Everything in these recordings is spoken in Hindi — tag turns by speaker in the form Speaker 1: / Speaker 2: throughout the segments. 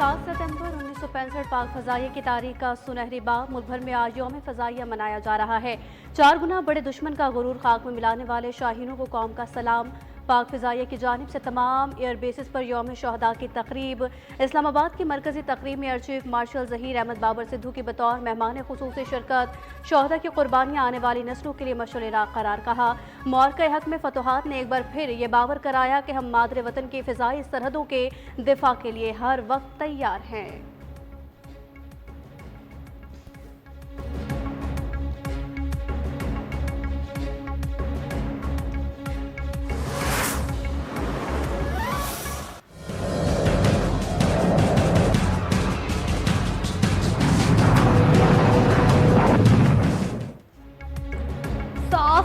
Speaker 1: 7 सितंबर 1965 पाक फ़ज़ाइया की तारीख का सुनहरी बाब। मुल्क भर में आज यौम फ़ज़ाइया मनाया जा रहा है। 4 गुना बड़े दुश्मन का गुरूर खाक में मिलाने वाले शाहीनों को कौम का सलाम। पाक फ़ज़ाइया की जानिब से तमाम एयर बेसिस पर यौम शहदा की तकरीब। इस्लामाबाद की मरकज़ी तकरीब में air chief marshal Zaheer Ahmed Babar Sidhu की बतौर मेहमान खुसूसी शिरकत। शहदा की कुर्बानियाँ आने वाली नस्लों के लिए मशअल राह करार कहा। मौरक़े हक़ में फतुहात ने एक बार फिर ये बावर कराया कि हम मादरे वतन की फ़िज़ाई सरहदों के दिफा के लिए हर वक्त तैयार हैं।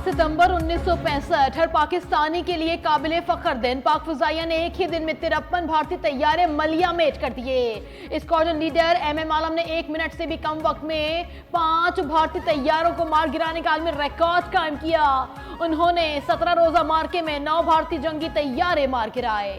Speaker 2: सितंबर 1965 हर पाकिस्तानी के लिए काबिले फख्र दिन। पाक फ़ज़ाइया ने एक ही दिन में 53 भारतीय तैयारे मलिया मेट कर दिए। स्क्वाड्रन लीडर MM आलम ने 1 मिनट से भी कम वक्त में 5 भारतीय तैयारों को मार गिराने का आलमी रिकॉर्ड कायम किया। उन्होंने 17 रोजा मार्के में 9 भारतीय जंगी तैयारे मार गिराए।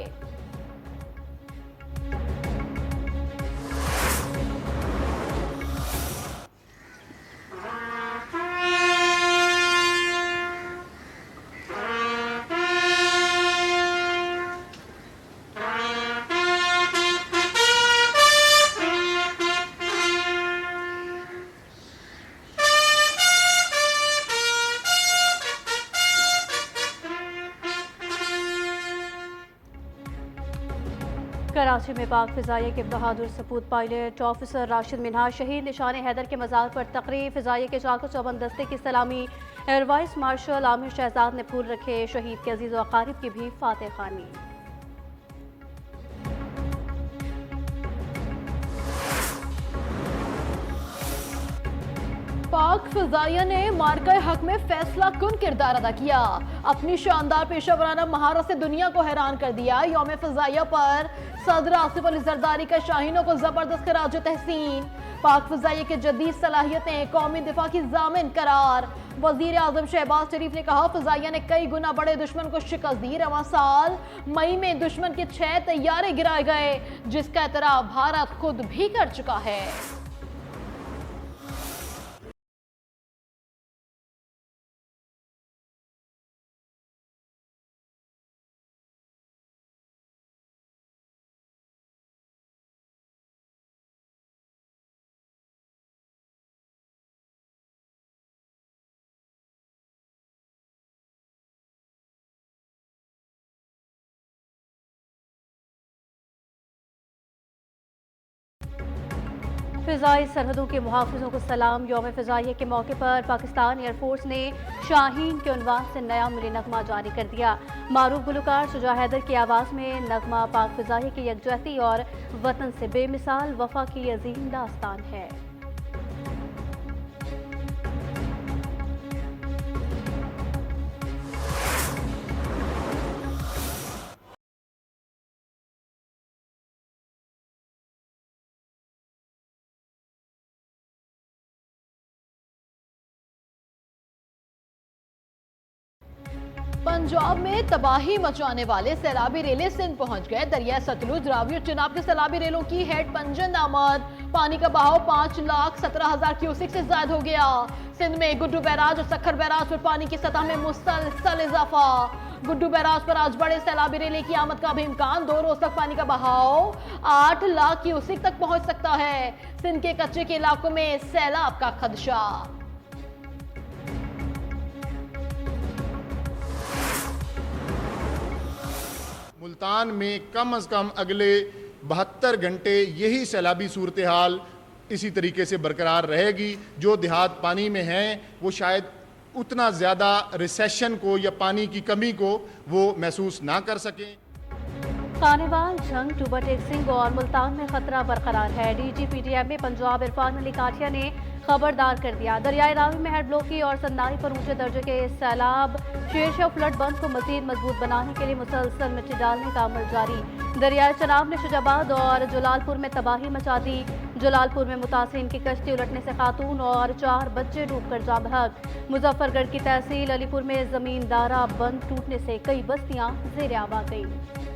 Speaker 1: कराची में पाक फ़ज़ाइया के बहादुर सपूत पायलट ऑफिसर राशिद मिन्हाज शहीद निशान हैदर के मज़ार पर तकरीब। फ़ज़ाइया के चाको चौबंद दस्ते की सलामी। Air vice marshal Aamir Shahzad ने फूल रखे। शहीद के अजीज़ व अकारिब की भी फातह खानी।
Speaker 2: पाक फ़ज़ाइया ने मार्का हक में फैसला कुन किरदार अदा किया। अपनी शानदार पेशा वराना महारत से दुनिया को हैरान कर दिया। यौम फ़ज़ाइया पर सदर आसिफ अली ज़रदारी का शाहीनों को जबरदस्त खराज तहसीन। पाक फ़ज़ाइया के जदीद सलाहियतें कौमी दिफा की जामिन करार। वज़ीर आज़म शहबाज शरीफ ने कहा, फ़ज़ाइया ने कई गुना बड़े दुश्मन को शिकस्त दी। रवां साल मई में दुश्मन के 6 तैयारे गिराए गए, जिसका एतराफ़ भारत खुद भी कर चुका है।
Speaker 1: फ़िज़ाई सरहदों के मुहाफ़िज़ों को सलाम। यौम फ़ज़ाइया के मौके पर पाकिस्तान एयरफोर्स ने शाहीन के उन्वान से नया मिली नगमा जारी कर दिया। मारूफ गुलकार शुजा हैदर की आवाज़ में नगमा पाक फ़ज़ाइया की यकजहती और वतन से बेमिसाल वफा की अजीम दास्तान है।
Speaker 2: पंजाब में तबाही मचाने वाले सैलाबी रेले सिंध पहुंच गए। दरिया सतलुज, रावी और चिनाब के सैलाबी रेलों की हेड पंजन आमद। पानी का बहाव 5,17,000 क्यूसिक से ज्यादा हो गया। सिंध में गुड्डू बैराज और सखर बैराज पर पानी की सतह में मुसलसल इजाफा। गुड्डू बैराज पर आज बड़े सैलाबी रेले की आमद का भी इम्कान। 2 रोज तक पानी का बहाव 8 लाख क्यूसिक तक पहुंच सकता है। सिंध के कच्चे के इलाकों में सैलाब का खदशा।
Speaker 3: मुल्तान में कम अज़ कम अगले 72 घंटे यही सैलाबी सूरत हाल इसी तरीके से बरकरार रहेगी। जो देहात पानी में हैं वो शायद उतना ज़्यादा रिसेशन को या पानी की कमी को वो महसूस ना कर सकें।
Speaker 1: खानेवाल, झंग, टूबा टेक सिंह और मुल्तान में खतरा बरकरार है। DGPTM में पंजाब इरफान अली काठिया ने खबरदार कर दिया। दरियाई रावी में हेड ब्लॉकी और सन्नाई पर ऊंचे दर्जे के सैलाब। शेरशाह फ्लड बंद को मजीद मजबूत बनाने के लिए मुसलसल मिट्टी डालने का अमल जारी। दरियाई चनाब ने शुजाबाद और जलालपुर में तबाही मचा दी। जलालपुर में मुतासिरीन की कश्ती उलटने से खातून और 4 बच्चे डूबकर जाँ बहक। मुजफ्फरगढ़ की तहसील अलीपुर में जमींदारा बंद टूटने से कई बस्तियां ज़ेर आब आ गईं।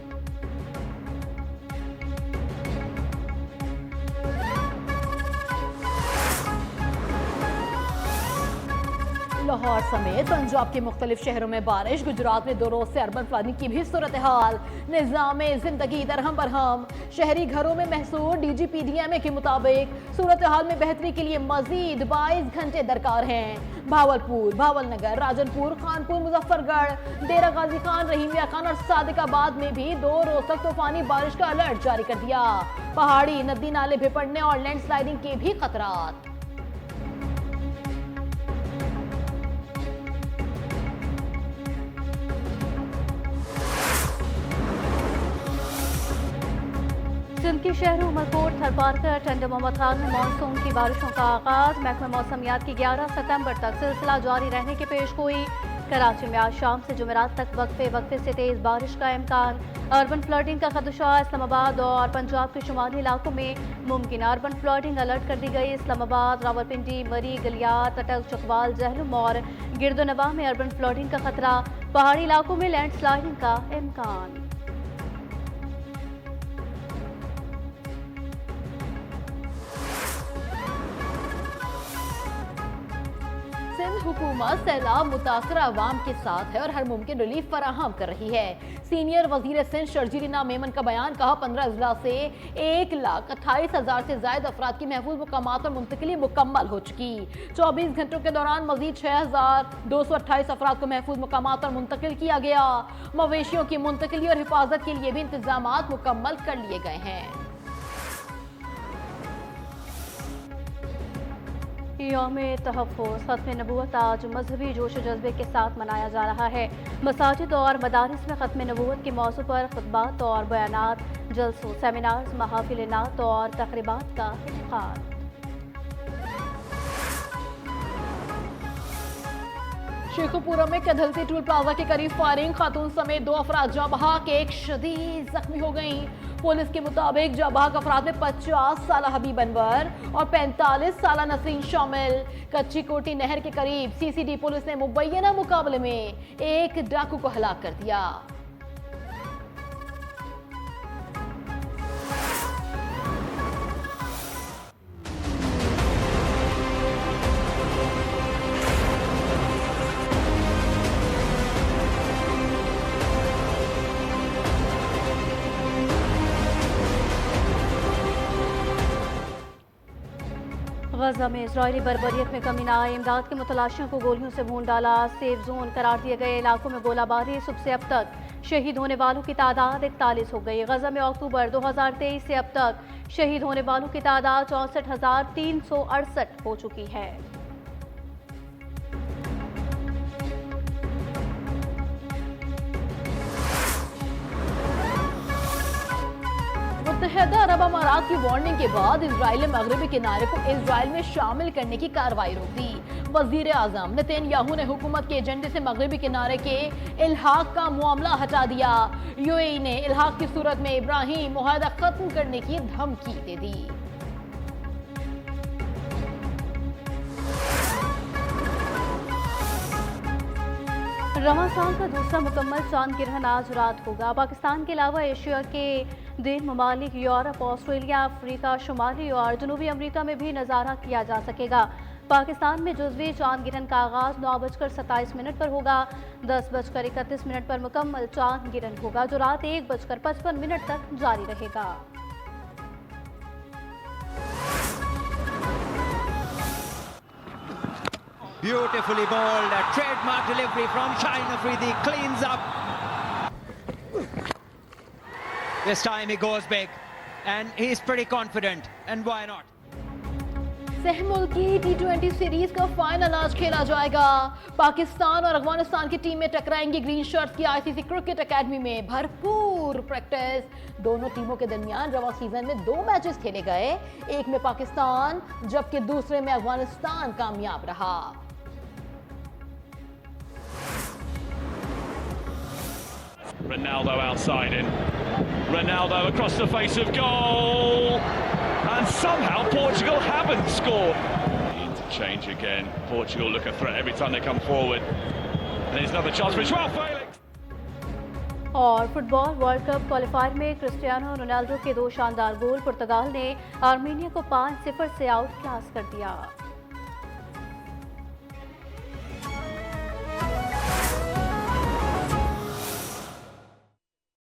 Speaker 2: लाहौर समेत पंजाब के मुख्तलिफ शहरों में बारिश, गुजरात में 2 रोज से अर्बन फ्लडिंग की भी सूरत हाल। निज़ाम जिंदगी दरहम बरहम, शहरी घरों में महसूर। DGPDMA के मुताबिक सूरत हाल में बेहतरी के लिए मजीद 22 घंटे दरकार हैं। भावलपुर, भावलनगर, राजनपुर, खानपुर, मुजफ्फरगढ़, डेरा गाजी खान, रहीमिया खान और सादिकाबाद में भी 2 रोज तक तूफानी बारिश का अलर्ट जारी कर दिया। पहाड़ी नदी नाले बिपड़ने और लैंडस्लाइडिंग के भी खतरात।
Speaker 1: सिंध के शहरों उमरकोट, थरपारकर, टंडे मोहम्मद खान में मानसून की बारिशों का आगाज। महकमा मौसमियात की 11 सितंबर तक सिलसिला जारी रहने की पेशगोई। कराची में आज शाम से जुमेरात तक वक्फे से तेज बारिश का इम्कान। अर्बन फ्लडिंग का खदशा, इस्लामाबाद और पंजाब के शुमाली इलाकों में मुमकिन अर्बन फ्लडिंग अलर्ट कर दी गई। इस्लामाबाद, रावलपिंडी, मरी, गलियात, अटक, चकवाल, जहलुम और गिरदोनवा में अर्बन फ्लडिंग का खतरा। पहाड़ी इलाकों में लैंडस्लाइडिंग का इम्कान।
Speaker 2: सिंध हुकूमत सैलाब मुतासर अवाम के साथ है और हर मुमकिन रिलीफ फराहम कर रही है। सीनियर वजीर सिंध शर्जील इनाम मेमन का बयान, कहा 15 अजला से 1,28,000 से ज्यादा अफराद की महफूज मुकामात पर मुंतकिली मुकम्मल हो चुकी। 24 घंटों के दौरान मजीद 6,228 अफराद को महफूज मुकामात पर मुंतकिल किया गया। मवेशियों की मुंतकिली और हिफाजत के लिए भी इंतजाम मुकम्मल कर लिए गए हैं।
Speaker 1: यौम तहफ़्फ़ुज़ ख़त्म नबूवत आज मजहबी जोश जज्बे के साथ मनाया जा रहा है। मसाजिद और मदारिस में ख़त्म नबूवत के मौज़ू पर खुतबात और बयानात, जलसों, सेमिनार्स, महाफिल नात और तक़रीबात का इनेकाद।
Speaker 2: शेखुपुरा में कदलती टूल प्लाजा के करीब फायरिंग, खातून समेत 2 अफराद जाँ बहक, एक शदीद जख्मी हो गईं। पुलिस के मुताबिक जाँ बहक अफराद में 50 साल हबीब अनवर और 45 साल नसरीन शामिल। कच्ची कोटी नहर के करीब CCD पुलिस ने मुबैना मुकाबले में एक डाकू को हलाक कर दिया।
Speaker 1: गजा में इजरायली बर्बरियत में कमी न आए, इमदाद के मुतलाशियों को गोलियों से भून डाला। सेफ जोन करार दिए गए इलाकों में गोलाबारी, सुबह से अब तक शहीद होने वालों की तादाद 41 हो गई। गजा में अक्टूबर 2023 से अब तक शहीद होने वालों की तादाद 64,368 हो चुकी है।
Speaker 2: मुत्तहिदा अरब अमारात की वार्निंग के बाद इसराइल ने मगरबी किनारे को इसराइल में शामिल करने की कार्रवाई रोक दी। वजीर आजम नेतन्याहू ने हुकूमत के एजेंडे से मगरबी किनारे के इल्हाक का मामला हटा दिया। UAE ने इल्हाक की सूरत में इब्राहिम मुआहदा खत्म करने की धमकी दे दी।
Speaker 1: रवां साल का दूसरा मुकम्मल चांद ग्रहण आज रात होगा। पाकिस्तान के अलावा एशिया के 3 ममालिक, यूरोप, ऑस्ट्रेलिया, अफ्रीका, शुमाली और जनूबी अमरीका में भी नज़ारा किया जा सकेगा। पाकिस्तान में जुज़वी चांद ग्रहण का आगाज़ 9:27 पर होगा। 10:31 पर मुकम्मल चांद ग्रहण होगा, जो रात 1:55 तक जारी रहेगा।
Speaker 4: Beautifully bowled, a trademark delivery from Shaheen Afridi, cleans up. This time he goes big and he's pretty confident, and why not?
Speaker 2: सहमुल्की T20 series का फाइनल आज खेला जाएगा। पाकिस्तान और अफगानिस्तान की टीमें टकराएंगी ग्रीन शर्ट्स की ICC क्रिकेट एकेडमी में। भरपूर प्रैक्टिस। दोनों टीमों के दरमियान रवा सीजन में 2 मैचेस खेले गए, एक में पाकिस्तान जबकि दूसरे में अफगानिस्तान कामयाब रहा।
Speaker 5: Ronaldo outside in. Ronaldo across the face of goal. And somehow Portugal haven't scored. Interchange again. Portugal look a threat every time they come forward. And there's another chance for Joao Felix.
Speaker 1: और फुटबॉल वर्ल्ड कप क्वालिफायर में क्रिस्टियानो रोनाल्डो के 2 शानदार गोल पुर्तगाल ने आर्मेनिया को 5-0 से आउट क्लास कर दिया।